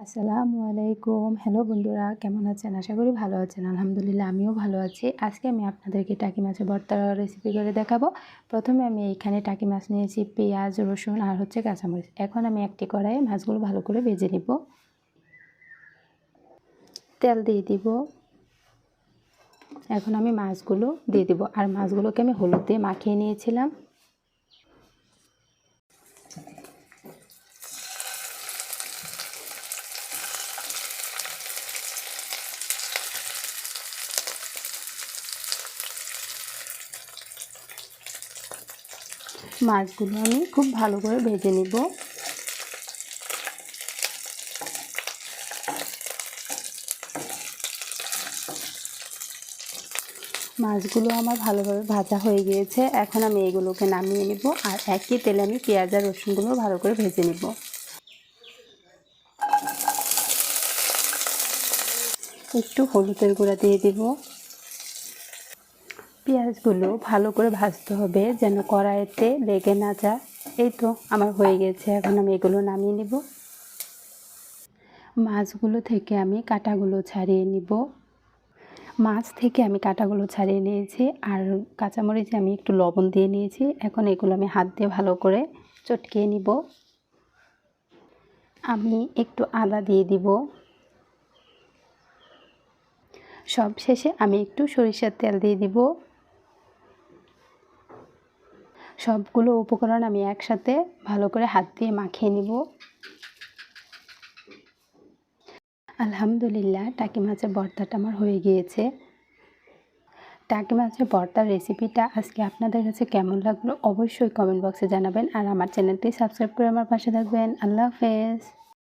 আসসালামু আলাইকুম। হ্যালো বন্ধুরা, কেমন আছেন? আশা করি ভালো আছেন। আলহামদুলিল্লাহ আমিও ভালো আছি। আজকে আমি আপনাদেরকে টাকি মাছের ভর্তার রেসিপি করে দেখাবো। প্রথমে আমি এখানে টাকি মাছ নিয়েছি, পেঁয়াজ, রসুন আর কাঁচামরিচ। এখন আমি একটি কড়াইয়ে মাছগুলো ভালো করে ভেজে নিব। তেল দিয়ে দিব। এখন আমি মাছগুলো দিয়ে দিব আর মাছগুলোকে আমি হলুদ দিয়ে মাখিয়ে নিয়েছিলাম। মাছগুলো আমি খুব ভালো করে ভেজে নিব। মাছগুলো আমার ভালোভাবে ভাজা হয়ে গিয়েছে। এখন আমি এগুলোকে নামিয়ে নিব আর একই তেলে আমি পেঁয়াজ আর রসুনগুলো ভালো করে ভেজে নিব। একটু হলুদের গুঁড়া দিয়ে দিব। পেঁয়াজগুলো ভালো করে ভাজতে হবে যেন কড়াইতে লেগে না যায়। এই তো আমার হয়ে গেছে। এখন আমি এগুলো নামিয়ে নিব। মাছগুলো থেকে আমি কাঁটাগুলো ছাড়িয়ে নিব। মাছ থেকে আমি কাঁটাগুলো ছাড়িয়ে নিয়েছি আর কাঁচামরিচে আমি একটু লবণ দিয়ে নিয়েছি। এখন এগুলো আমি হাত দিয়ে ভালো করে চটকিয়ে নিব। আমি একটু আদা দিয়ে দিব। সব শেষে আমি একটু সরিষার তেল দিয়ে দিব। সবগুলো উপকরণ আমি একসাথে ভালো করে হাত দিয়ে মাখিয়ে নিব। আলহামদুলিল্লাহ টাকি মাছের ভর্তাটা আমার হয়ে গিয়েছে। টাকি মাছের ভর্তার রেসিপিটা আজকে আপনাদের কাছে কেমন লাগলো অবশ্যই কমেন্ট বক্সে জানাবেন আর আমার চ্যানেলটি সাবস্ক্রাইব করে আমার পাশে থাকবেন। আল্লাহ হাফেজ।